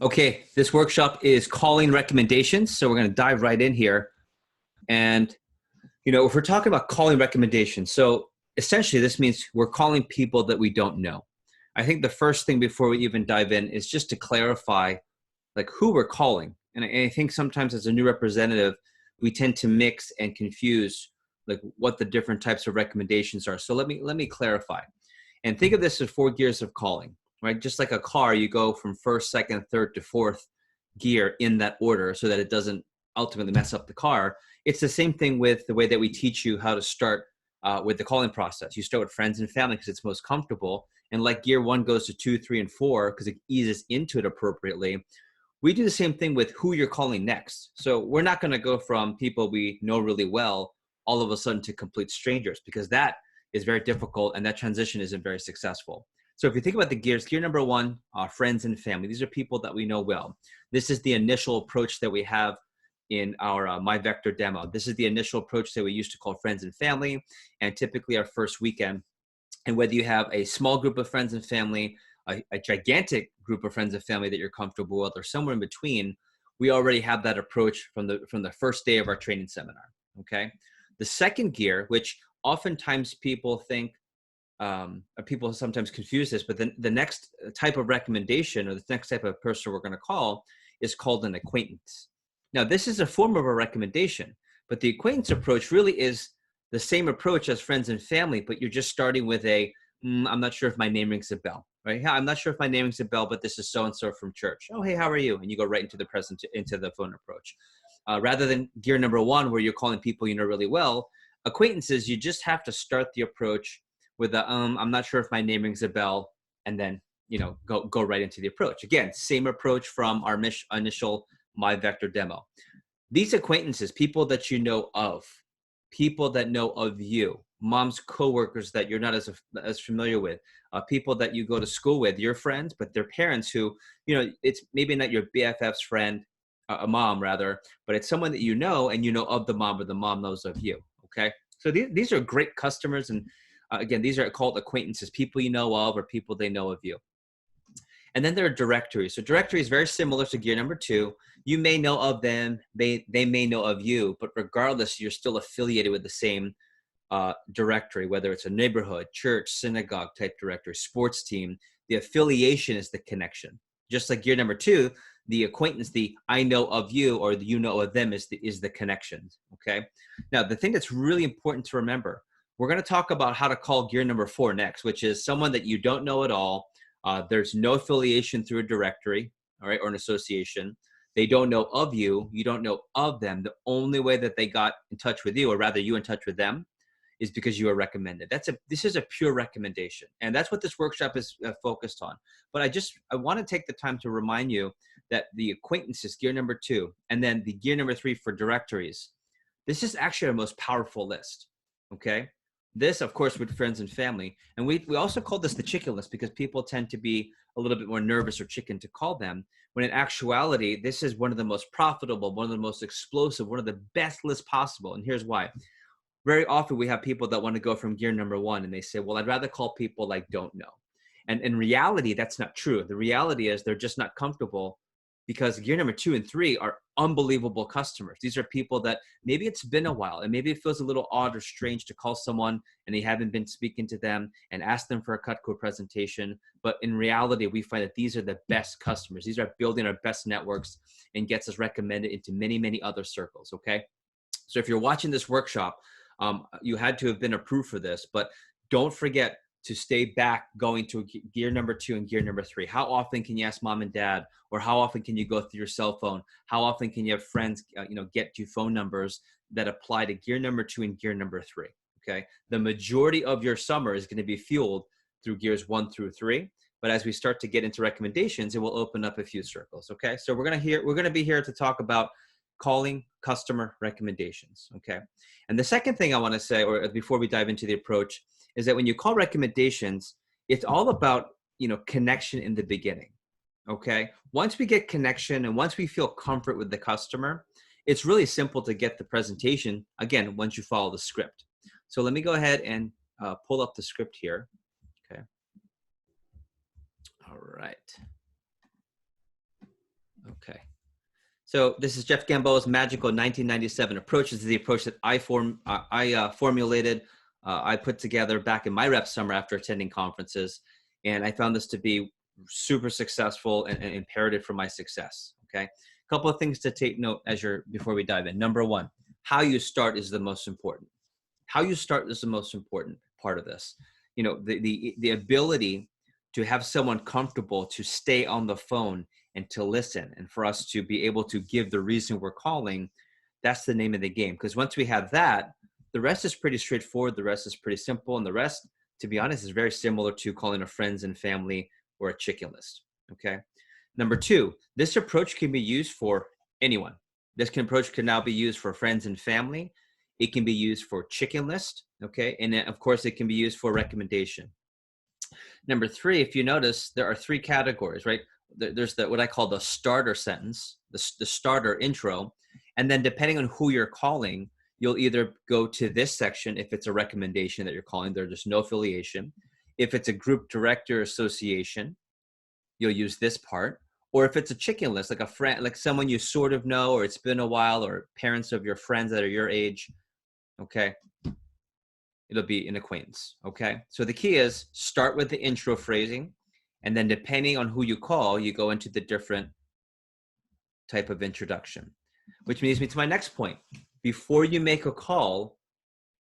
Okay, this workshop is calling recommendations. So we're going to dive right in here. And, if we're talking about calling recommendations, so essentially this means we're calling people that we don't know. I think the first thing before we even dive in is just to clarify like who we're calling. And I think sometimes as a new representative, we tend to mix and confuse like what the different types of recommendations are. So let me clarify. And think of this as 4 gears of calling, right? Just like a car, you go from first, second, third to fourth gear in that order so that it doesn't ultimately mess up the car. It's the same thing with the way that we teach you how to start with the calling process. You start with friends and family because it's most comfortable. And like gear 1 goes to 2, 3, and 4 because it eases into it appropriately. We do the same thing with who you're calling next. So we're not going to go from people we know really well all of a sudden to complete strangers because that is very difficult and that transition isn't very successful. So if you think about the gears, gear number 1, friends and family. These are people that we know well. This is the initial approach that we have in our My Vector demo. This is the initial approach that we used to call friends and family, and typically our first weekend. And whether you have a small group of friends and family, a gigantic group of friends and family that you're comfortable with, or somewhere in between, we already have that approach from the first day of our training seminar, okay? The second gear, which oftentimes people think, people sometimes confuse this, but the next type of recommendation or the next type of person we're going to call is called an acquaintance. Now, this is a form of a recommendation, but the acquaintance approach really is the same approach as friends and family, but you're just starting with I'm not sure if my name rings a bell, right? Yeah, I'm not sure if my name rings a bell, but this is so-and-so from church. Oh, hey, how are you? And you go right into the phone approach. Rather than gear number 1, where you're calling people you know really well, acquaintances, you just have to start the approach with I'm not sure if my name rings a bell, and then, go right into the approach. Again, same approach from our initial My Vector demo. These acquaintances, people that you know of, people that know of you, mom's coworkers that you're not as familiar with, people that you go to school with, your friends, but their parents who, it's maybe not your BFF's friend, a mom rather, but it's someone that you know and you know of the mom or the mom knows of you, okay? So these are great customers, and again, these are called acquaintances, people you know of or people they know of you. And then there are directories. So directory is very similar to gear number 2. You may know of them, they may know of you, but regardless, you're still affiliated with the same directory, whether it's a neighborhood, church, synagogue type directory, sports team. The affiliation is the connection. Just like gear number 2, the acquaintance, the I know of you or the you know of them is the connection, okay? Now, the thing that's really important to remember, we're going to talk about how to call gear number 4 next, which is someone that you don't know at all. There's no affiliation through a directory, all right, or an association. They don't know of you. You don't know of them. The only way that they got in touch with you, or rather you in touch with them, is because you are recommended. This is a pure recommendation. And that's what this workshop is focused on. But I want to take the time to remind you that the acquaintances, gear number 2, and then the gear number 3 for directories, this is actually our most powerful list, okay? This, of course, with friends and family. And we also call this the chicken list because people tend to be a little bit more nervous or chicken to call them, when in actuality, this is one of the most profitable, one of the most explosive, one of the best lists possible. And here's why. Very often we have people that want to go from gear number 1 and they say, well, I'd rather call people I don't know. And in reality, that's not true. The reality is they're just not comfortable because gear number 2 and 3 are unbelievable customers. These are people that maybe it's been a while and maybe it feels a little odd or strange to call someone and they haven't been speaking to them and ask them for a cut code presentation. But in reality, we find that these are the best customers. These are building our best networks and gets us recommended into many, many other circles, okay? So if you're watching this workshop, you had to have been approved for this, but don't forget to stay back going to gear number 2 and gear number 3. How often can you ask mom and dad, or how often can you go through your cell phone? How often can you have friends, get you phone numbers that apply to gear number 2 and gear number 3? Okay. The majority of your summer is going to be fueled through gears 1 through 3. But as we start to get into recommendations, it will open up a few circles. Okay. So we're going to be here to talk about calling customer recommendations, okay? And the second thing I want to say, or before we dive into the approach, is that when you call recommendations, it's all about, connection in the beginning, okay? Once we get connection and once we feel comfort with the customer, it's really simple to get the presentation, again, once you follow the script. So let me go ahead and pull up the script here, okay? All right. Okay. So this is Jeff Gamboa's magical 1997 approach. This is the approach that I formulated. I put together back in my rep summer after attending conferences, and I found this to be super successful and imperative for my success. Okay, a couple of things to take note before we dive in. Number one, how you start is the most important. How you start is the most important part of this. You know, the ability to have someone comfortable to stay on the phone and to listen, and for us to be able to give the reason we're calling, that's the name of the game. Because once we have that, the rest is pretty straightforward. The rest is pretty simple. And the rest, to be honest, is very similar to calling a friends and family or a chicken list. Okay. Number two, this approach can be used for anyone. This approach can now be used for friends and family. It can be used for chicken list. Okay. And then, of course, it can be used for recommendation. Number three, if you notice, there are three categories, right? There's what I call the starter sentence, the starter intro. And then depending on who you're calling, you'll either go to this section if it's a recommendation that you're calling, there's no affiliation. If it's a group director association, you'll use this part. Or if it's a chicken list, like a friend, like someone you sort of know, or it's been a while, or parents of your friends that are your age, okay, it'll be an acquaintance, okay? So the key is start with the intro phrasing, and then depending on who you call, you go into the different type of introduction, which leads me to my next point. Before you make a call,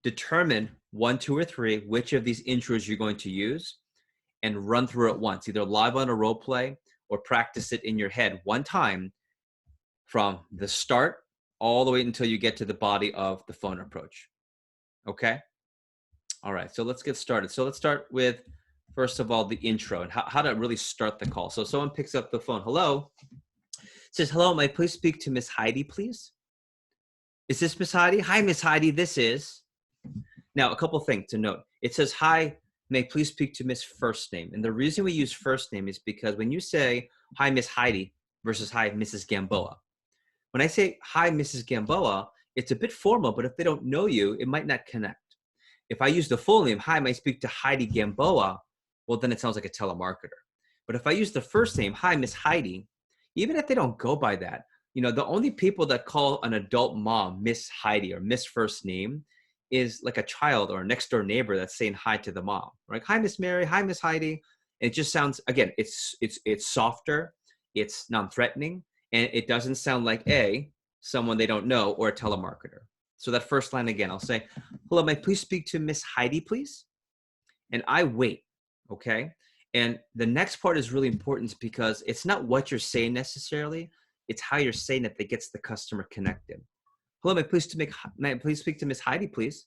determine 1, 2, or 3, which of these intros you're going to use, and run through it once, either live on a role play or practice it in your head one time from the start all the way until you get to the body of the phone approach, okay? All right, so let's get started. So let's start with, first of all, the intro and how to really start the call. So someone picks up the phone. Hello. Says, hello, may I please speak to Miss Heidi, please? Is this Miss Heidi? Hi, Miss Heidi, this is. Now, a couple things to note. It says, hi, may I please speak to Miss First Name? And the reason we use first name is because when you say, hi, Miss Heidi versus hi, Mrs. Gamboa. When I say, hi, Mrs. Gamboa, it's a bit formal, but if they don't know you, it might not connect. If I use the full name, hi, may I speak to Heidi Gamboa? Well, then it sounds like a telemarketer. But if I use the first name, hi, Miss Heidi, even if they don't go by that, you know, the only people that call an adult mom Miss Heidi or Miss First Name is like a child or a next door neighbor that's saying hi to the mom, right? Hi, Miss Mary. Hi, Miss Heidi. And it just sounds, again, it's softer, it's non-threatening, and it doesn't sound like someone they don't know or a telemarketer. So that first line again, I'll say, hello, may I please speak to Miss Heidi, please? And I wait, okay? And the next part is really important because it's not what you're saying necessarily, it's how you're saying it that gets the customer connected. Hello, may I please speak to Miss Heidi, please?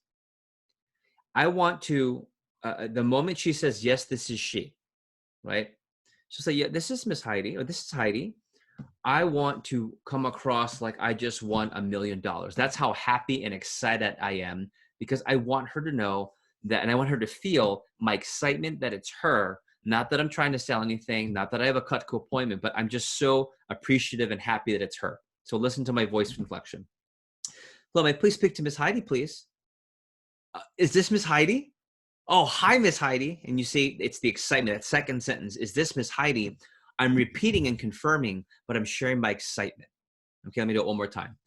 I want to, the moment she says, yes, this is she, right? She'll say, yeah, this is Miss Heidi, or this is Heidi. I want to come across like I just won $1 million. That's how happy and excited I am, because I want her to know that, and I want her to feel my excitement that it's her, not that I'm trying to sell anything, not that I have a Cutco appointment, but I'm just so appreciative and happy that it's her. So listen to my voice inflection. Hello, may I please speak to Miss Heidi, please? Is this Miss Heidi? Oh, hi, Miss Heidi. And you see, it's the excitement. That second sentence, is this Miss Heidi? I'm repeating and confirming, but I'm sharing my excitement. Okay, let me do it one more time.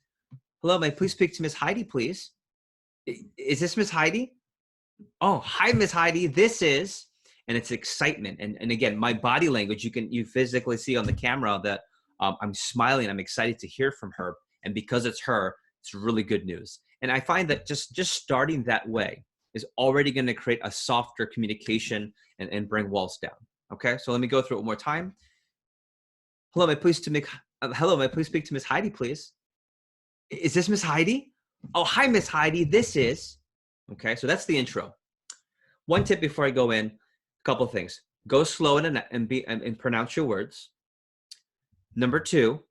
Hello, may I please speak to Miss Heidi, please? Is this Miss Heidi? Oh, hi, Miss Heidi. This is, and it's excitement. And again, my body language, you physically see on the camera that I'm smiling. I'm excited to hear from her. And because it's her, it's really good news. And I find that just starting that way is already going to create a softer communication and bring walls down. Okay, so let me go through it one more time. Hello, may I please speak to Miss Heidi, please? Is this Miss Heidi? Oh, hi, Miss Heidi. This is. Okay, so that's the intro. One tip before I go in, a couple of things. Go slow and pronounce your words. Number two,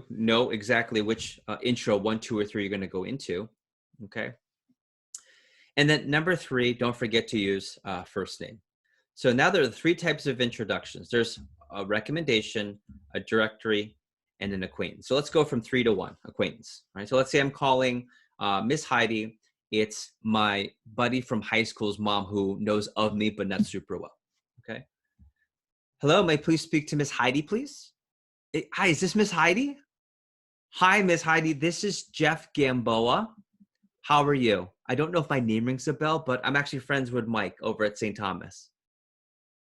know exactly which intro 1, 2, or 3 you're going to go into. Okay. And then number 3, don't forget to use first name. So now there are 3 types of introductions. There's a recommendation, a directory, and an acquaintance. So let's go from 3 to 1, acquaintance. Right. So let's say I'm calling Miss Heidi. It's my buddy from high school's mom who knows of me, but not super well. Okay. Hello, may I please speak to Miss Heidi, please? Hi, is this Miss Heidi? Hi, Miss Heidi. This is Jeff Gamboa. How are you? I don't know if my name rings a bell, but I'm actually friends with Mike over at St. Thomas.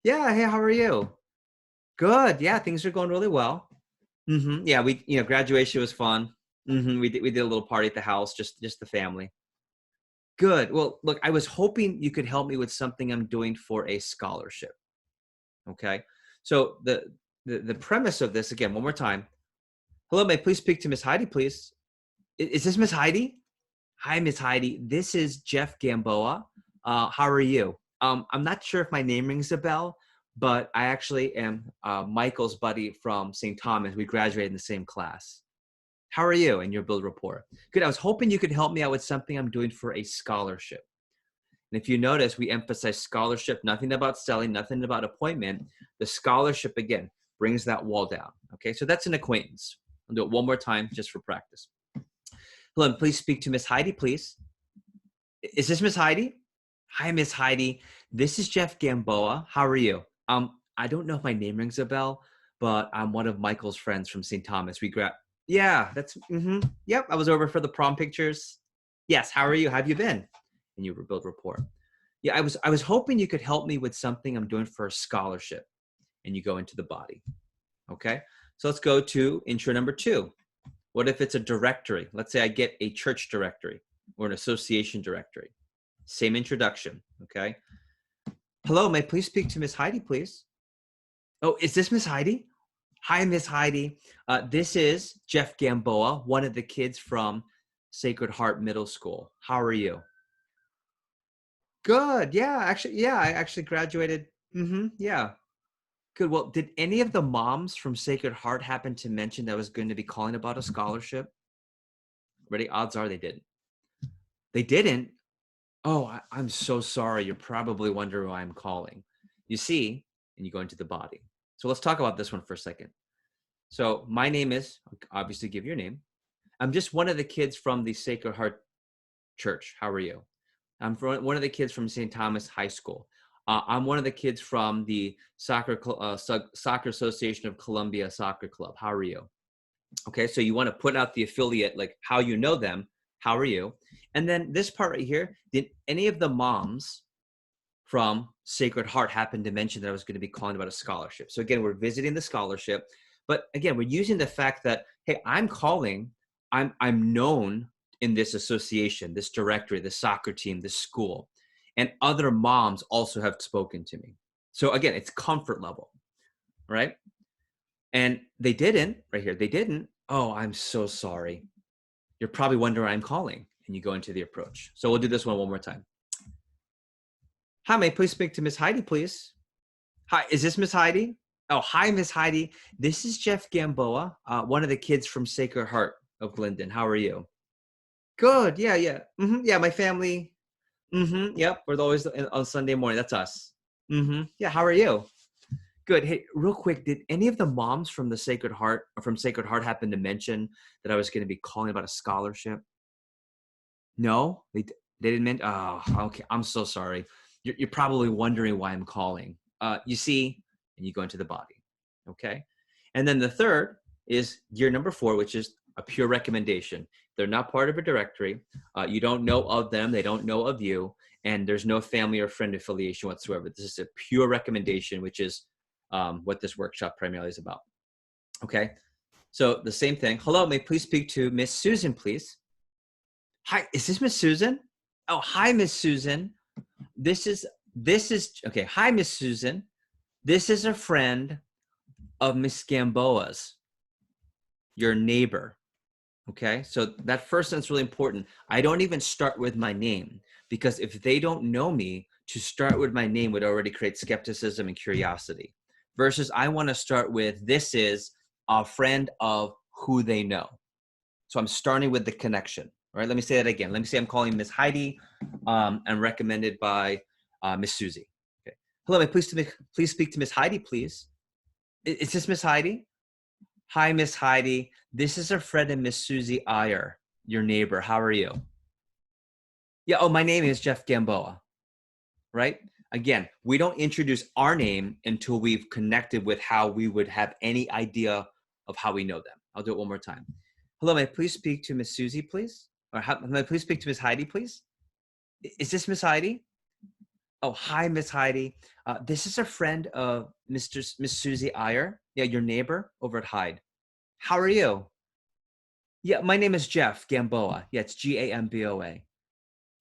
Yeah, hey, how are you? Good. Yeah, things are going really well. Yeah, graduation was fun. We did a little party at the house, just the family. Good. Well, look, I was hoping you could help me with something I'm doing for a scholarship. Okay. So the premise of this, again, one more time. Hello, may I please speak to Miss Heidi, please? Is this Miss Heidi? Hi, Miss Heidi. This is Jeff Gamboa. How are you? I'm not sure if my name rings a bell, but I actually am Michael's buddy from St. Thomas. We graduated in the same class. How are you? And your build rapport. Good. I was hoping you could help me out with something I'm doing for a scholarship. And if you notice, we emphasize scholarship, nothing about selling, nothing about appointment. The scholarship, again, brings that wall down. Okay, so that's an acquaintance. I'll do it one more time just for practice. Hello, and please speak to Miss Heidi, please. Is this Miss Heidi? Hi, Miss Heidi. This is Jeff Gamboa. How are you? I don't know if my name rings a bell, but I'm one of Michael's friends from St. Thomas. Yeah, yep. I was over for the prom pictures. Yes. How are you? How have you been? And you build rapport. Yeah, I was hoping you could help me with something I'm doing for a scholarship. And you go into the body. Okay. So let's go to intro number 2. What if it's a directory? Let's say I get a church directory or an association directory. Same introduction, okay? Hello, may I please speak to Miss Heidi, please? Oh, is this Miss Heidi? Hi, Miss Heidi. This is Jeff Gamboa, one of the kids from Sacred Heart Middle School. How are you? Good. Yeah, I actually graduated. Yeah. Good. Well, did any of the moms from Sacred Heart happen to mention that I was going to be calling about a scholarship? Ready? Odds are they didn't. They didn't? Oh, I'm so sorry. You're probably wondering why I'm calling. You see, and you go into the body. So let's talk about this one for a second. So my name is, obviously give your name. I'm just one of the kids from the Sacred Heart Church. How are you? I'm one of the kids from St. Thomas High School. I'm one of the kids from the Soccer Association of Columbia Soccer Club. How are you? Okay, so you want to put out the affiliate, like how you know them. How are you? And then this part right here, did any of the moms from Sacred Heart happen to mention that I was going to be calling about a scholarship? So again, we're visiting the scholarship, but again, we're using the fact that, hey, I'm calling, I'm known in this association, this directory, this soccer team, this school, and other moms also have spoken to me. So again, it's comfort level, right? And they didn't, right here, they didn't. Oh, I'm so sorry. You're probably wondering why I'm calling, and you go into the approach. So we'll do this one more time. Hi, may I please speak to Miss Heidi, please? Hi, is this Miss Heidi? Oh, hi, Miss Heidi. This is Jeff Gamboa, one of the kids from Sacred Heart of Glendon. How are you? Good. Yeah. Yeah, my family. Yep, we're always on Sunday morning. That's us. Yeah, how are you? Good. Hey, real quick, did any of the moms from the Sacred Heart or from Sacred Heart happen to mention that I was going to be calling about a scholarship? No, they didn't mention. Oh, okay. I'm so sorry. You're probably wondering why I'm calling. You see, and you go into the body. Okay, and then the third is gear number 4, which is a pure recommendation. They're not part of a directory. You don't know of them. They don't know of you, and there's no family or friend affiliation whatsoever. This is a pure recommendation, which is what this workshop primarily is about. Okay, so the same thing. Hello, may I please speak to Miss Susan, please? Hi, is this Miss Susan? Oh, hi, Miss Susan. This is okay. Hi, Miss Susan. This is a friend of Miss Gamboa's, your neighbor. Okay, so that first sentence is really important. I don't even start with my name because if they don't know me, to start with my name would already create skepticism and curiosity. Versus I want to start with, this is a friend of who they know. So I'm starting with the connection. All right, let me say that again. Let me say I'm calling Miss Heidi and recommended by Miss Susie. Okay. Hello, may I please speak to Miss Heidi, please? Is this Miss Heidi? Hi, Miss Heidi. This is our friend and Miss Susie Iyer, your neighbor. How are you? Yeah, oh, my name is Jeff Gamboa, right? Again, we don't introduce our name until we've connected with how we would have any idea of how we know them. I'll do it one more time. Hello, may I please speak to Miss Susie, please? Or may I please speak to Miss Heidi, please? Is this Miss Heidi? Oh, hi, Miss Heidi. This is a friend of Miss Susie Iyer. Yeah, your neighbor over at Hyde. How are you? Yeah, my name is Jeff Gamboa. Yeah, it's Gamboa.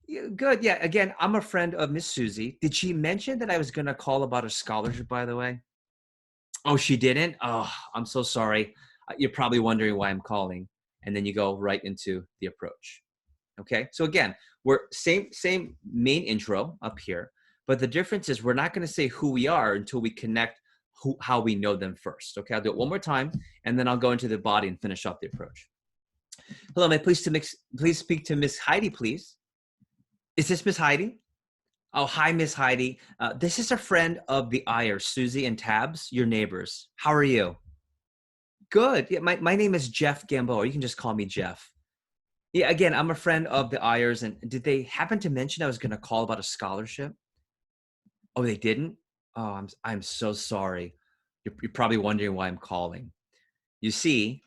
Yeah, good. Yeah, again, I'm a friend of Miss Susie. Did she mention that I was going to call about a scholarship, by the way? Oh, she didn't? Oh, I'm so sorry. You're probably wondering why I'm calling. And then you go right into the approach. Okay. So again, we're same main intro up here, but the difference is we're not going to say who we are until we connect how we know them first. Okay. I'll do it one more time, and then I'll go into the body and finish off the approach. Hello, may I please speak to Miss Heidi, please? Is this Miss Heidi? Oh, hi, Miss Heidi. This is a friend of the Ayers, Susie and Tabs, your neighbors. How are you? Good. Yeah, my name is Jeff Gamboa. You can just call me Jeff. Yeah, again, I'm a friend of the Ayers, and did they happen to mention I was going to call about a scholarship? Oh, they didn't? Oh, I'm so sorry. You're probably wondering why I'm calling. You see,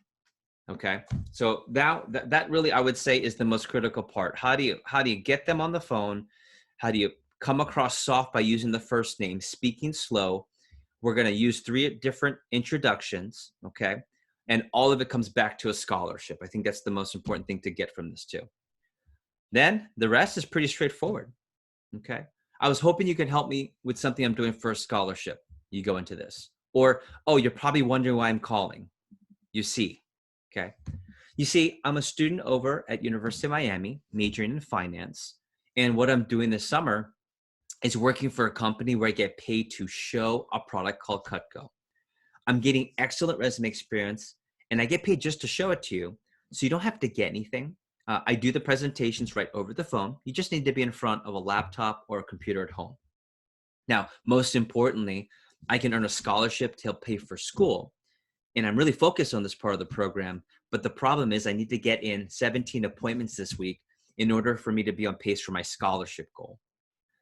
okay. So that really, I would say, is the most critical part. How do you get them on the phone? How do you come across soft by using the first name, speaking slow? We're going to use 3 different introductions, okay? And all of it comes back to a scholarship. I think that's the most important thing to get from this too. Then the rest is pretty straightforward, okay? I was hoping you can help me with something I'm doing for a scholarship. You go into this. Or, oh, you're probably wondering why I'm calling. You see, okay? You see, I'm a student over at University of Miami, majoring in finance. And what I'm doing this summer is working for a company where I get paid to show a product called Cutco. I'm getting excellent resume experience, and I get paid just to show it to you. So you don't have to get anything. I do the presentations right over the phone. You just need to be in front of a laptop or a computer at home. Now, most importantly, I can earn a scholarship to help pay for school. And I'm really focused on this part of the program. But the problem is I need to get in 17 appointments this week in order for me to be on pace for my scholarship goal.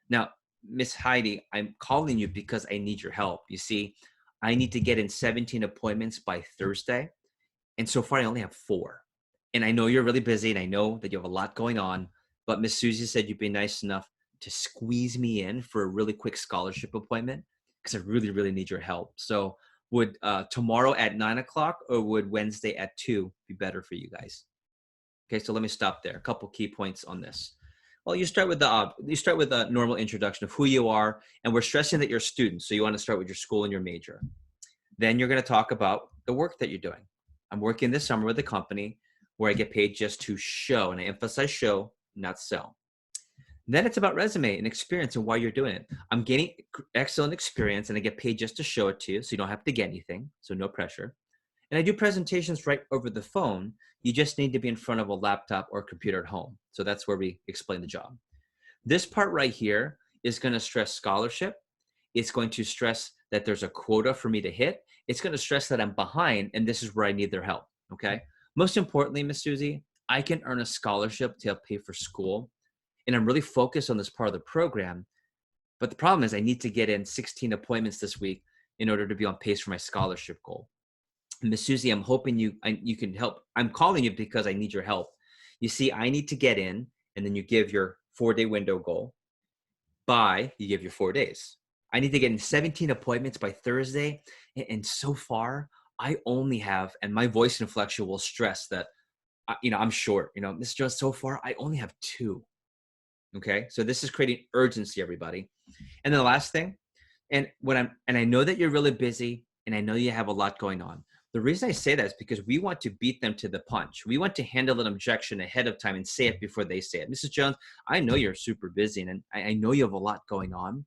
Now, Miss Heidi, I'm calling you because I need your help. You see, I need to get in 17 appointments by Thursday. And so far, I only have 4. And I know you're really busy, and I know that you have a lot going on. But Miss Susie said you'd be nice enough to squeeze me in for a really quick scholarship appointment because I really, really need your help. So would tomorrow at 9 o'clock or would Wednesday at 2 be better for you guys? Okay, so let me stop there. A couple key points on this. Well, you start with a normal introduction of who you are, and we're stressing that you're a student, so you want to start with your school and your major. Then you're going to talk about the work that you're doing. I'm working this summer with a company where I get paid just to show, and I emphasize show, not sell. Then it's about resume and experience and why you're doing it. I'm getting excellent experience, and I get paid just to show it to you, so you don't have to get anything, so no pressure. And I do presentations right over the phone. You just need to be in front of a laptop or computer at home. So that's where we explain the job. This part right here is going to stress scholarship. It's going to stress that there's a quota for me to hit. It's going to stress that I'm behind, and this is where I need their help, okay? Most importantly, Miss Susie, I can earn a scholarship to help pay for school, and I'm really focused on this part of the program. But the problem is I need to get in 16 appointments this week in order to be on pace for my scholarship goal. Miss Susie, I'm hoping you can help. I'm calling you because I need your help. You see, I need to get in, and then you give your 4-day window goal. You give your 4 days. I need to get in 17 appointments by Thursday. And so far, I only have, and my voice inflection will stress that, I'm short. Mr. Jones, so far, I only have 2. Okay. So this is creating urgency, everybody. And then the last thing, and I know that you're really busy, and I know you have a lot going on. The reason I say that is because we want to beat them to the punch. We want to handle an objection ahead of time and say it before they say it. Mrs. Jones, I know you're super busy, and I know you have a lot going on,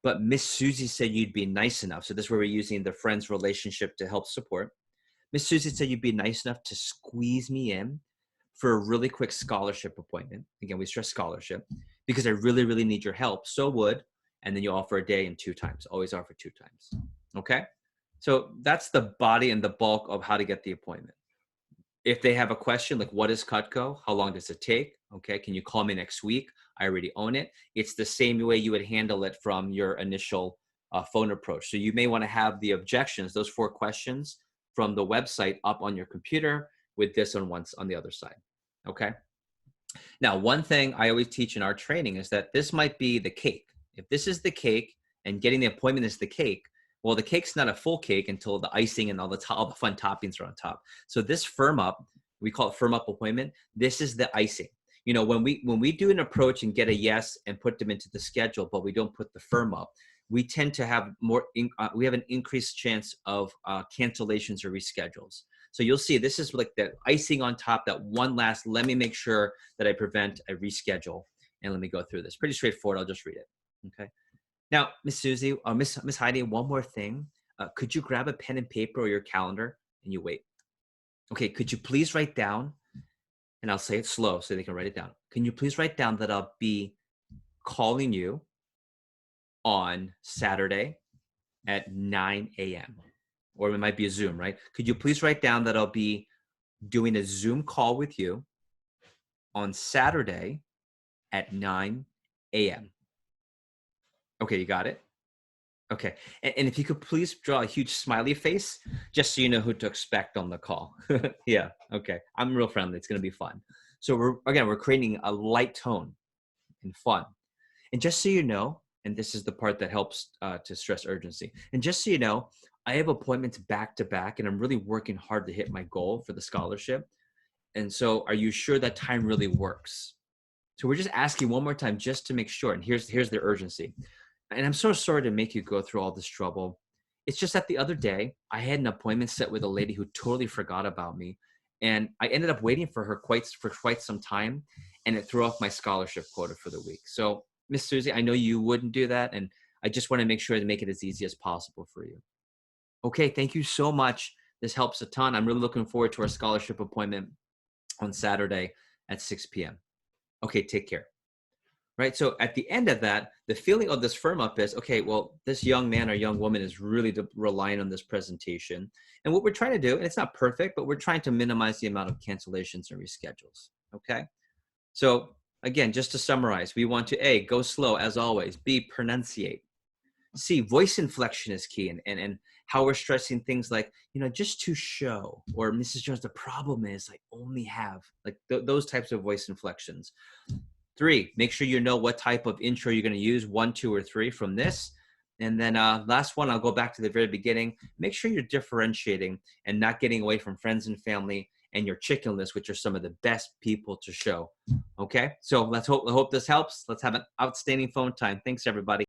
but Miss Susie said you'd be nice enough. So this is where we're using the friends relationship to help support. Miss Susie said you'd be nice enough to squeeze me in for a really quick scholarship appointment. Again, we stress scholarship because I really, really need your help. And then you offer a day and 2 times. Always offer 2 times. Okay? So that's the body and the bulk of how to get the appointment. If they have a question like, what is Cutco? How long does it take? Okay, can you call me next week? I already own it. It's the same way you would handle it from your initial phone approach. So you may want to have the objections, those 4 questions from the website up on your computer with this on the other side. Okay. Now, one thing I always teach in our training is that this might be the cake. If this is the cake and getting the appointment is the cake, well, the cake's not a full cake until the icing and all the fun toppings are on top. So this firm up, we call it firm up appointment. This is the icing. You know, when we do an approach and get a yes and put them into the schedule, but we don't put the firm up, we tend to have we have an increased chance of cancellations or reschedules. So you'll see this is like the icing on top, that one last, let me make sure that I prevent a reschedule. And let me go through this. Pretty straightforward. I'll just read it. Okay. Now, Miss Susie, Miss Heidi, one more thing. Could you grab a pen and paper or your calendar and you wait? Okay. Could you please write down, and I'll say it slow so they can write it down. Can you please write down that I'll be calling you on Saturday at 9 a.m. Or it might be a Zoom, right? Could you please write down that I'll be doing a Zoom call with you on Saturday at 9 a.m. Okay, you got it? Okay. And if you could please draw a huge smiley face, just so you know who to expect on the call. Yeah, okay. I'm real friendly. It's going to be fun. So we're creating a light tone and fun. And just so you know, and this is the part that helps to stress urgency. And just so you know, I have appointments back to back, and I'm really working hard to hit my goal for the scholarship. And so are you sure that time really works? So we're just asking one more time just to make sure. And here's the urgency. And I'm so sorry to make you go through all this trouble. It's just that the other day I had an appointment set with a lady who totally forgot about me. And I ended up waiting for her for quite some time, and it threw off my scholarship quota for the week. So Miss Susie, I know you wouldn't do that. And I just want to make sure to make it as easy as possible for you. Okay, thank you so much. This helps a ton. I'm really looking forward to our scholarship appointment on Saturday at 6 p.m. Okay, take care. Right, so at the end of that, the feeling of this firm up is, okay, well, this young man or young woman is really relying on this presentation. And what we're trying to do, and it's not perfect, but we're trying to minimize the amount of cancellations and reschedules, okay? So again, just to summarize, we want to A, go slow as always, B, pronunciate. C, voice inflection is key, and how we're stressing things like, you know, just to show, or Mrs. Jones, the problem is I only have, like those types of voice inflections. 3, make sure you know what type of intro you're going to use, 1, 2, or 3 from this. And then last one, I'll go back to the very beginning. Make sure you're differentiating and not getting away from friends and family and your chicken list, which are some of the best people to show. Okay, so I hope this helps. Let's have an outstanding phone time. Thanks, everybody.